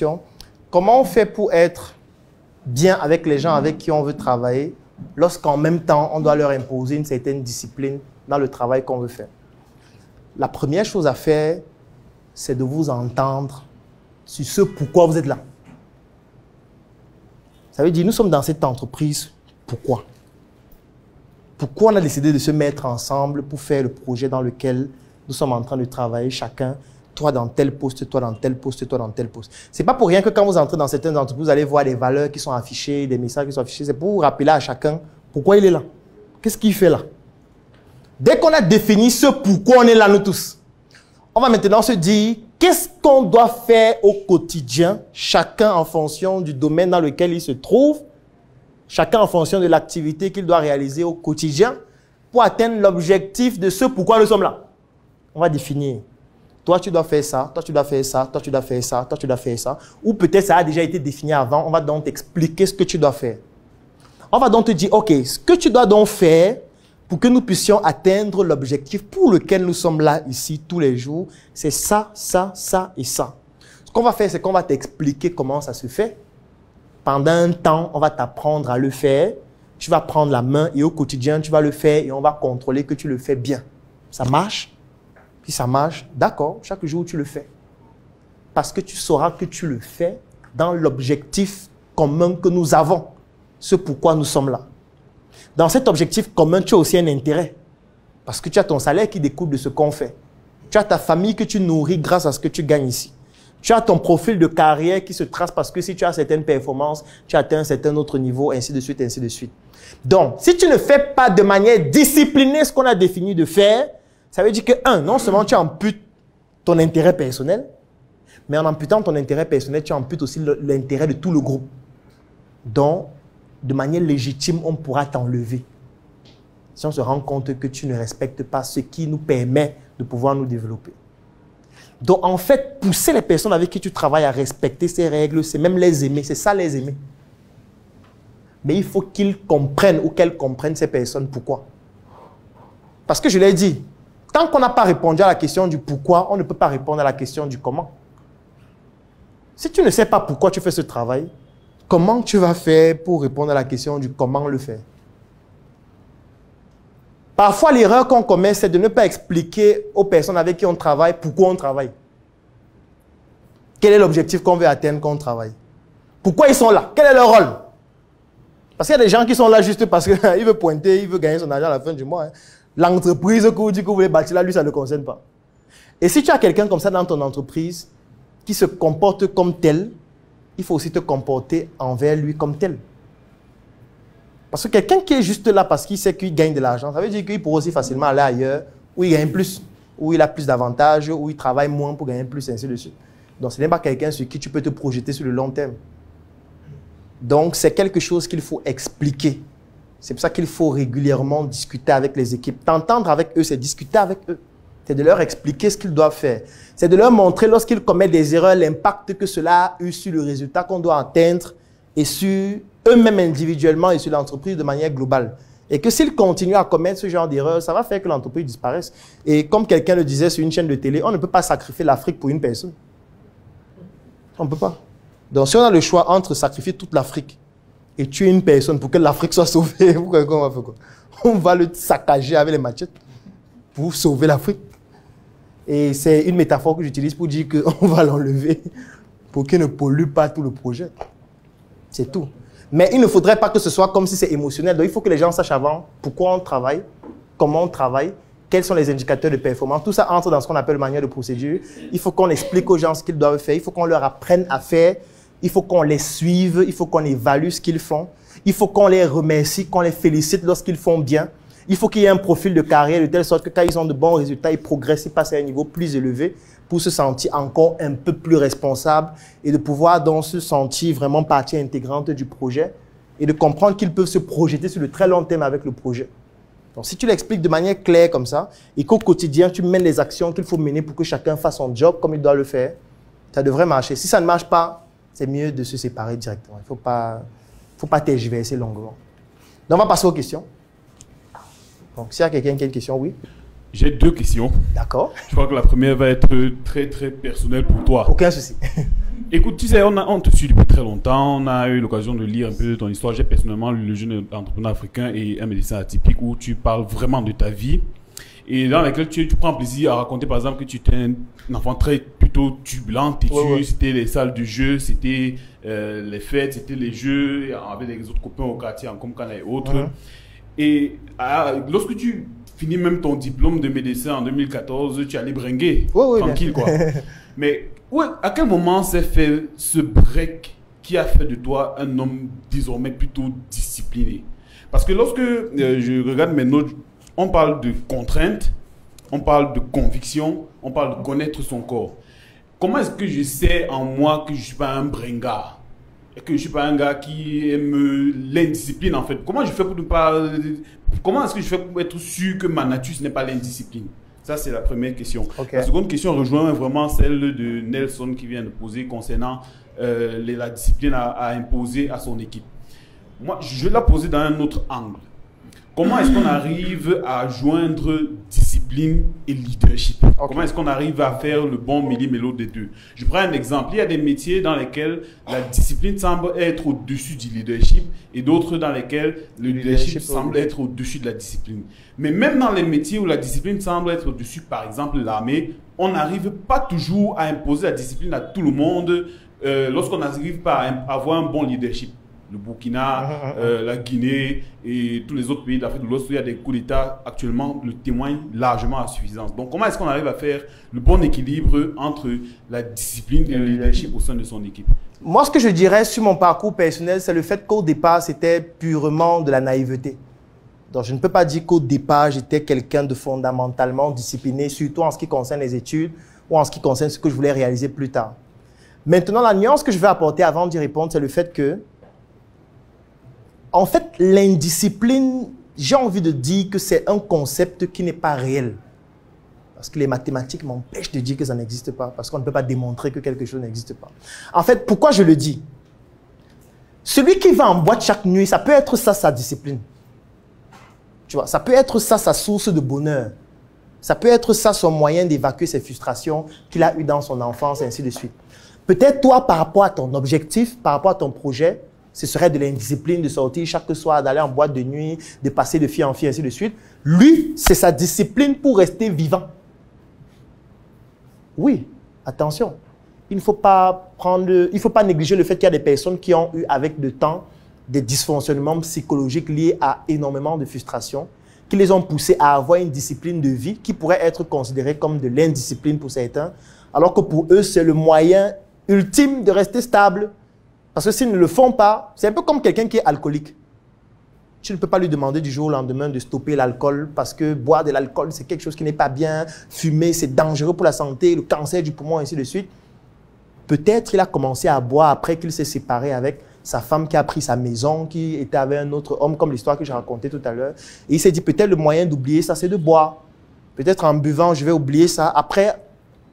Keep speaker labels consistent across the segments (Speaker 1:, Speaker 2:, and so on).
Speaker 1: question. Comment on fait pour être bien avec les gens avec qui on veut travailler lorsqu'en même temps, on doit leur imposer une certaine discipline dans le travail qu'on veut faire? La première chose à faire, c'est de vous entendre sur ce pourquoi vous êtes là. Ça veut dire, nous sommes dans cette entreprise, pourquoi? Pourquoi on a décidé de se mettre ensemble pour faire le projet dans lequel nous sommes en train de travailler chacun, toi dans tel poste, toi dans tel poste, toi dans tel poste. Ce n'est pas pour rien que quand vous entrez dans certaines entreprises, vous allez voir des valeurs qui sont affichées, des messages qui sont affichés. C'est pour vous rappeler à chacun pourquoi il est là. Qu'est-ce qu'il fait là? Dès qu'on a défini ce pourquoi on est là, nous tous, on va maintenant se dire qu'est-ce qu'on doit faire au quotidien, chacun en fonction du domaine dans lequel il se trouve, chacun en fonction de l'activité qu'il doit réaliser au quotidien pour atteindre l'objectif de ce pourquoi nous sommes là. On va définir. Toi, tu dois faire ça, toi, tu dois faire ça, toi, tu dois faire ça, toi, tu dois faire ça. Ou peut-être ça a déjà été défini avant, on va donc t'expliquer ce que tu dois faire. On va donc te dire, OK, ce que tu dois donc faire pour que nous puissions atteindre l'objectif pour lequel nous sommes là, ici, tous les jours, c'est ça, ça, ça et ça. Ce qu'on va faire, c'est qu'on va t'expliquer comment ça se fait. Pendant un temps, on va t'apprendre à le faire. Tu vas prendre la main et au quotidien, tu vas le faire et on va contrôler que tu le fais bien. Ça marche? Puis ça marche, d'accord, chaque jour tu le fais. Parce que tu sauras que tu le fais dans l'objectif commun que nous avons. Ce pourquoi nous sommes là. Dans cet objectif commun, tu as aussi un intérêt. Parce que tu as ton salaire qui découle de ce qu'on fait. Tu as ta famille que tu nourris grâce à ce que tu gagnes ici. Tu as ton profil de carrière qui se trace parce que si tu as certaines performances, tu atteins un certain autre niveau, ainsi de suite, ainsi de suite. Donc, si tu ne fais pas de manière disciplinée ce qu'on a défini de faire, ça veut dire que, non seulement tu amputes ton intérêt personnel, mais en amputant ton intérêt personnel, tu amputes aussi l'intérêt de tout le groupe. Donc, de manière légitime, on pourra t'enlever. Si on se rend compte que tu ne respectes pas ce qui nous permet de pouvoir nous développer. Donc, en fait, pousser les personnes avec qui tu travailles à respecter ces règles, c'est même les aimer, c'est ça les aimer. Mais il faut qu'ils comprennent ou qu'elles comprennent ces personnes pourquoi. Parce que je l'ai dit, tant qu'on n'a pas répondu à la question du pourquoi, on ne peut pas répondre à la question du comment. Si tu ne sais pas pourquoi tu fais ce travail, comment tu vas faire pour répondre à la question du comment le faire? Parfois, l'erreur qu'on commet, c'est de ne pas expliquer aux personnes avec qui on travaille pourquoi on travaille. Quel est l'objectif qu'on veut atteindre quand on travaille? Pourquoi ils sont là? Quel est leur rôle? Parce qu'il y a des gens qui sont là juste parce qu'il veut pointer, il veut gagner son argent à la fin du mois. Hein. L'entreprise que vous dites que vous voulez bâtir là, lui, ça ne le concerne pas. Et si tu as quelqu'un comme ça dans ton entreprise qui se comporte comme tel, il faut aussi te comporter envers lui comme tel. Parce que quelqu'un qui est juste là parce qu'il sait qu'il gagne de l'argent, ça veut dire qu'il pourrait aussi facilement aller ailleurs où il gagne plus, où il a plus d'avantages, où il travaille moins pour gagner plus, ainsi de suite. Donc, ce n'est pas quelqu'un sur qui tu peux te projeter sur le long terme. Donc, c'est quelque chose qu'il faut expliquer. C'est pour ça qu'il faut régulièrement discuter avec les équipes. T'entendre avec eux, c'est discuter avec eux. C'est de leur expliquer ce qu'ils doivent faire. C'est de leur montrer lorsqu'ils commettent des erreurs, l'impact que cela a eu sur le résultat qu'on doit atteindre et sur eux-mêmes individuellement et sur l'entreprise de manière globale. Et que s'ils continuent à commettre ce genre d'erreurs, ça va faire que l'entreprise disparaisse. Et comme quelqu'un le disait sur une chaîne de télé, on ne peut pas sacrifier l'Afrique pour une personne. On ne peut pas. Donc si on a le choix entre sacrifier toute l'Afrique et tuer une personne pour que l'Afrique soit sauvée, on va faire quoi? On va le saccager avec les machettes pour sauver l'Afrique. Et c'est une métaphore que j'utilise pour dire qu'on va l'enlever pour qu'il ne pollue pas tout le projet. C'est tout. Mais il ne faudrait pas que ce soit comme si c'est émotionnel. Donc il faut que les gens sachent avant pourquoi on travaille, comment on travaille, quels sont les indicateurs de performance. Tout ça entre dans ce qu'on appelle le manuel de procédure. Il faut qu'on explique aux gens ce qu'ils doivent faire. Il faut qu'on leur apprenne à faire. Il faut qu'on les suive. Il faut qu'on évalue ce qu'ils font. Il faut qu'on les remercie, qu'on les félicite lorsqu'ils font bien. Il faut qu'il y ait un profil de carrière de telle sorte que quand ils ont de bons résultats, ils progressent, ils passent à un niveau plus élevé pour se sentir encore un peu plus responsable et de pouvoir donc se sentir vraiment partie intégrante du projet et de comprendre qu'ils peuvent se projeter sur le très long terme avec le projet. Donc, si tu l'expliques de manière claire comme ça et qu'au quotidien, tu mènes les actions qu'il faut mener pour que chacun fasse son job comme il doit le faire, ça devrait marcher. Si ça ne marche pas, c'est mieux de se séparer directement. Il ne faut pas tergiverser longuement. Donc, on va passer aux questions. Donc, s'il y a quelqu'un qui a une question, oui.
Speaker 2: J'ai deux questions.
Speaker 1: D'accord.
Speaker 2: Je crois que la première va être très, très personnelle pour toi.
Speaker 1: Aucun souci.
Speaker 2: Écoute, tu sais, on te suit depuis très longtemps. On a eu l'occasion de lire un peu de ton histoire. J'ai personnellement lu Le jeune entrepreneur africain et un médecin atypique où tu parles vraiment de ta vie et dans laquelle tu prends plaisir à raconter, par exemple, que tu étais un enfant plutôt turbulent, têtu. Ouais. C'était les salles de jeu, c'était les fêtes, c'était les jeux avec les autres copains au quartier, en Komkana et autres. Et lorsque tu finis même ton diplôme de médecin en 2014, tu allais bringuer, tranquille, quoi. Mais à quel moment s'est fait ce break qui a fait de toi un homme désormais plutôt discipliné? Parce que lorsque je regarde mes notes, on parle de contraintes, on parle de conviction, on parle de connaître son corps. Comment est-ce que je sais en moi que je ne suis pas un bringard et que je ne suis pas un gars qui aime l'indiscipline en fait? Comment je fais pour ne pas... Comment est-ce que je fais pour être sûr que ma nature ce n'est pas l'indiscipline? Ça, c'est la première question. La seconde question rejoint vraiment celle de Nelson qui vient de poser concernant la discipline à imposer à son équipe. Moi, je vais la poser dans un autre angle. Comment est-ce qu'on arrive à joindre discipline et leadership? Comment est-ce qu'on arrive à faire le bon méli-mélo des deux? Je prends un exemple. Il y a des métiers dans lesquels la discipline semble être au-dessus du leadership et d'autres dans lesquels le leadership semble être au-dessus de la discipline. Mais même dans les métiers où la discipline semble être au-dessus, par exemple l'armée, on n'arrive pas toujours à imposer la discipline à tout le monde lorsqu'on n'arrive pas à avoir un bon leadership. Le Burkina, la Guinée et tous les autres pays d'Afrique de l'Ouest où il y a des coups d'État actuellement le témoignent largement à suffisance. Donc comment est-ce qu'on arrive à faire le bon équilibre entre la discipline et le leadership au sein de son équipe?
Speaker 1: Moi, ce que je dirais sur mon parcours personnel, c'est le fait qu'au départ, c'était purement de la naïveté. Donc je ne peux pas dire qu'au départ, j'étais quelqu'un de fondamentalement discipliné, surtout en ce qui concerne les études ou en ce qui concerne ce que je voulais réaliser plus tard. Maintenant, la nuance que je vais apporter avant d'y répondre, c'est le fait que en fait, l'indiscipline, j'ai envie de dire que c'est un concept qui n'est pas réel. Parce que les mathématiques m'empêchent de dire que ça n'existe pas. Parce qu'on ne peut pas démontrer que quelque chose n'existe pas. En fait, pourquoi je le dis? Celui qui va en boîte chaque nuit, ça peut être ça sa discipline. Tu vois, ça peut être ça sa source de bonheur. Ça peut être ça son moyen d'évacuer ses frustrations qu'il a eues dans son enfance, et ainsi de suite. Peut-être toi, par rapport à ton objectif, par rapport à ton projet, ce serait de l'indiscipline de sortir chaque soir, d'aller en boîte de nuit, de passer de fille en fille, ainsi de suite. Lui, c'est sa discipline pour rester vivant. Oui, attention. Il ne faut pas négliger le fait qu'il y a des personnes qui ont eu avec le temps des dysfonctionnements psychologiques liés à énormément de frustration, qui les ont poussés à avoir une discipline de vie qui pourrait être considérée comme de l'indiscipline pour certains, alors que pour eux, c'est le moyen ultime de rester stable. Parce que s'ils ne le font pas, c'est un peu comme quelqu'un qui est alcoolique. Tu ne peux pas lui demander du jour au lendemain de stopper l'alcool parce que boire de l'alcool, c'est quelque chose qui n'est pas bien. Fumer, c'est dangereux pour la santé, le cancer du poumon, ainsi de suite. Peut-être il a commencé à boire après qu'il s'est séparé avec sa femme qui a pris sa maison, qui était avec un autre homme, comme l'histoire que j'ai racontée tout à l'heure. Et il s'est dit peut-être le moyen d'oublier ça, c'est de boire. Peut-être en buvant, je vais oublier ça. Après,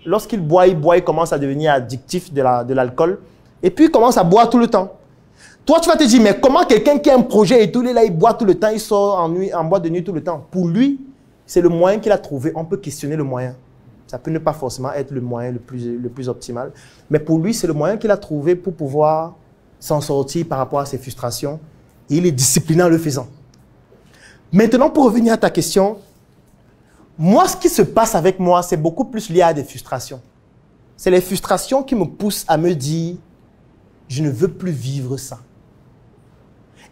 Speaker 1: lorsqu'il boit, il commence à devenir addictif de l'alcool. Et puis, il commence à boire tout le temps. Toi, tu vas te dire, mais comment quelqu'un qui a un projet et tout, là, il boit tout le temps, il sort en boîte de nuit tout le temps. Pour lui, c'est le moyen qu'il a trouvé. On peut questionner le moyen. Ça peut ne pas forcément être le moyen le plus optimal. Mais pour lui, c'est le moyen qu'il a trouvé pour pouvoir s'en sortir par rapport à ses frustrations. Et il est discipliné en le faisant. Maintenant, pour revenir à ta question, moi, ce qui se passe avec moi, c'est beaucoup plus lié à des frustrations. C'est les frustrations qui me poussent à me dire, je ne veux plus vivre ça.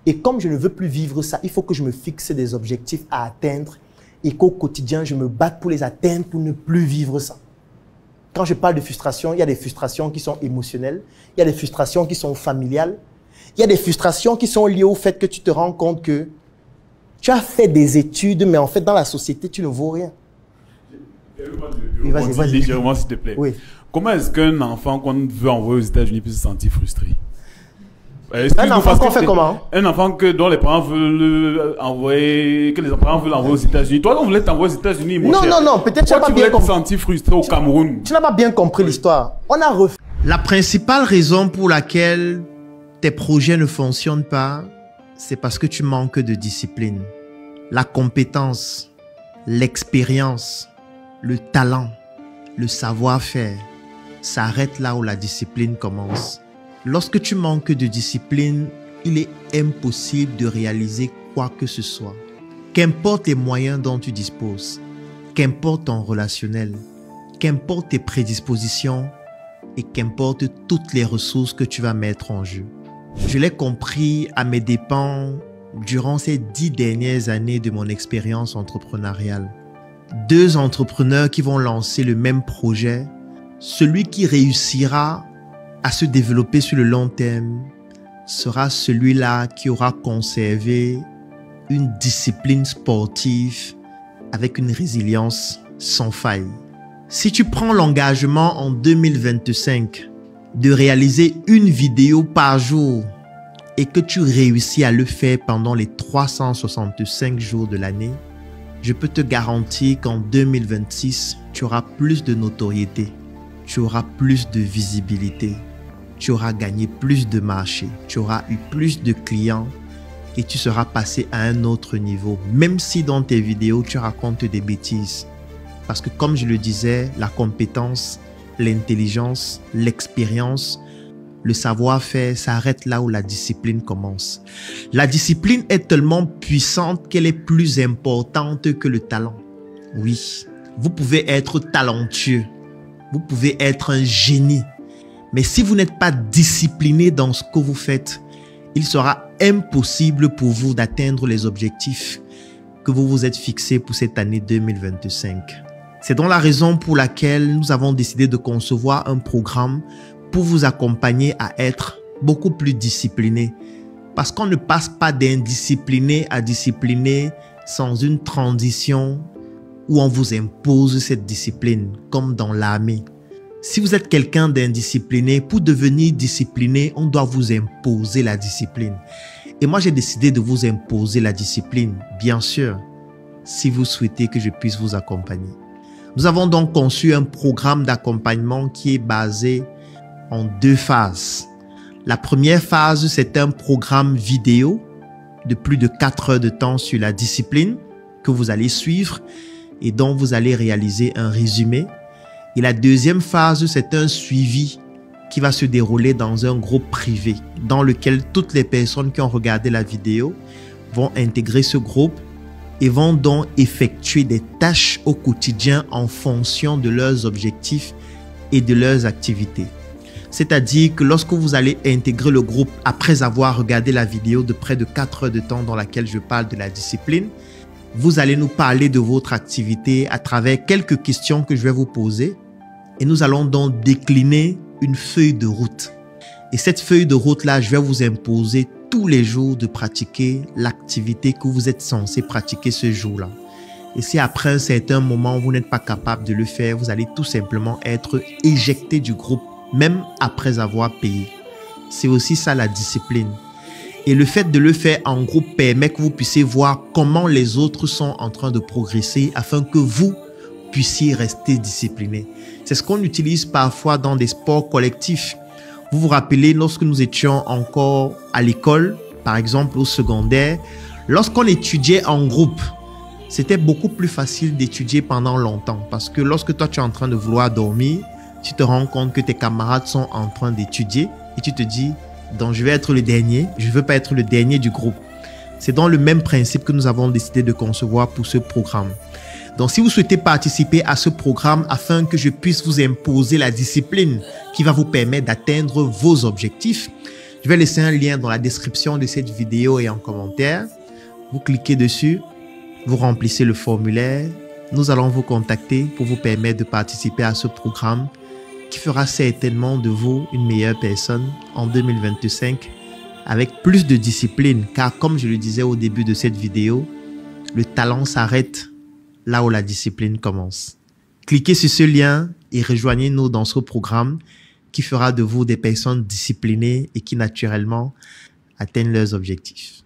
Speaker 1: Et comme je ne veux plus vivre ça, il faut que je me fixe des objectifs à atteindre et qu'au quotidien, je me batte pour les atteindre pour ne plus vivre ça. Quand je parle de frustration, il y a des frustrations qui sont émotionnelles, il y a des frustrations qui sont familiales, il y a des frustrations qui sont liées au fait que tu te rends compte que tu as fait des études, mais en fait, dans la société, tu ne vaux rien.
Speaker 2: Vas-y, légèrement, s'il te plaît.
Speaker 1: Oui.
Speaker 2: Comment est-ce qu'un enfant qu'on veut envoyer aux États-Unis peut se sentir frustré?
Speaker 1: Un enfant qu'on fait comment?
Speaker 2: Un enfant dont les parents veulent envoyer, que les parents veulent envoyer aux États-Unis. Toi, on voulait t'envoyer aux États-Unis, mon cher.
Speaker 1: Non, peut-être tu n'as pas bien compris.
Speaker 2: Tu voulais te sentir frustré au Cameroun.
Speaker 1: Tu n'as pas bien compris l'histoire. On a refait.
Speaker 3: La principale raison pour laquelle tes projets ne fonctionnent pas, c'est parce que tu manques de discipline. La compétence, l'expérience, le talent, le savoir-faire, s'arrête là où la discipline commence. Lorsque tu manques de discipline, il est impossible de réaliser quoi que ce soit. Qu'importe les moyens dont tu disposes, qu'importe ton relationnel, qu'importe tes prédispositions et qu'importe toutes les ressources que tu vas mettre en jeu. Je l'ai compris à mes dépens durant ces 10 dernières années de mon expérience entrepreneuriale. 2 entrepreneurs qui vont lancer le même projet, celui qui réussira à se développer sur le long terme sera celui-là qui aura conservé une discipline sportive avec une résilience sans faille. Si tu prends l'engagement en 2025 de réaliser une vidéo par jour et que tu réussis à le faire pendant les 365 jours de l'année, je peux te garantir qu'en 2026, tu auras plus de notoriété, tu auras plus de visibilité, tu auras gagné plus de marchés, tu auras eu plus de clients et tu seras passé à un autre niveau, même si dans tes vidéos, tu racontes des bêtises. Parce que comme je le disais, la compétence, l'intelligence, l'expérience, le savoir-faire s'arrête là où la discipline commence. La discipline est tellement puissante qu'elle est plus importante que le talent. Oui, vous pouvez être talentueux, vous pouvez être un génie, mais si vous n'êtes pas discipliné dans ce que vous faites, il sera impossible pour vous d'atteindre les objectifs que vous vous êtes fixés pour cette année 2025. C'est donc la raison pour laquelle nous avons décidé de concevoir un programme pour vous accompagner à être beaucoup plus discipliné. Parce qu'on ne passe pas d'indiscipliné à discipliné sans une transition où on vous impose cette discipline, comme dans l'armée. Si vous êtes quelqu'un d'indiscipliné, pour devenir discipliné, on doit vous imposer la discipline. Et moi, j'ai décidé de vous imposer la discipline, bien sûr, si vous souhaitez que je puisse vous accompagner. Nous avons donc conçu un programme d'accompagnement qui est basé en 2 phases. La première phase, c'est un programme vidéo de plus de 4 heures de temps sur la discipline que vous allez suivre et dont vous allez réaliser un résumé. Et la deuxième phase, c'est un suivi qui va se dérouler dans un groupe privé dans lequel toutes les personnes qui ont regardé la vidéo vont intégrer ce groupe et vont donc effectuer des tâches au quotidien en fonction de leurs objectifs et de leurs activités. C'est-à-dire que lorsque vous allez intégrer le groupe après avoir regardé la vidéo de près de 4 heures de temps dans laquelle je parle de la discipline, vous allez nous parler de votre activité à travers quelques questions que je vais vous poser et nous allons donc décliner une feuille de route. Et cette feuille de route-là, je vais vous imposer tous les jours de pratiquer l'activité que vous êtes censé pratiquer ce jour-là. Et si après un certain moment, vous n'êtes pas capable de le faire, vous allez tout simplement être éjecté du groupe, même après avoir payé. C'est aussi ça la discipline. Et le fait de le faire en groupe permet que vous puissiez voir comment les autres sont en train de progresser afin que vous puissiez rester discipliné. C'est ce qu'on utilise parfois dans des sports collectifs. Vous vous rappelez, lorsque nous étions encore à l'école, par exemple au secondaire, lorsqu'on étudiait en groupe, c'était beaucoup plus facile d'étudier pendant longtemps. Parce que lorsque toi tu es en train de vouloir dormir, tu te rends compte que tes camarades sont en train d'étudier et tu te dis, donc je vais être le dernier, je ne veux pas être le dernier du groupe. C'est dans le même principe que nous avons décidé de concevoir pour ce programme. Donc si vous souhaitez participer à ce programme afin que je puisse vous imposer la discipline qui va vous permettre d'atteindre vos objectifs, je vais laisser un lien dans la description de cette vidéo et en commentaire. Vous cliquez dessus, vous remplissez le formulaire. Nous allons vous contacter pour vous permettre de participer à ce programme qui fera certainement de vous une meilleure personne en 2025 avec plus de discipline. Car comme je le disais au début de cette vidéo, le talent s'arrête là où la discipline commence. Cliquez sur ce lien et rejoignez-nous dans ce programme qui fera de vous des personnes disciplinées et qui naturellement atteignent leurs objectifs.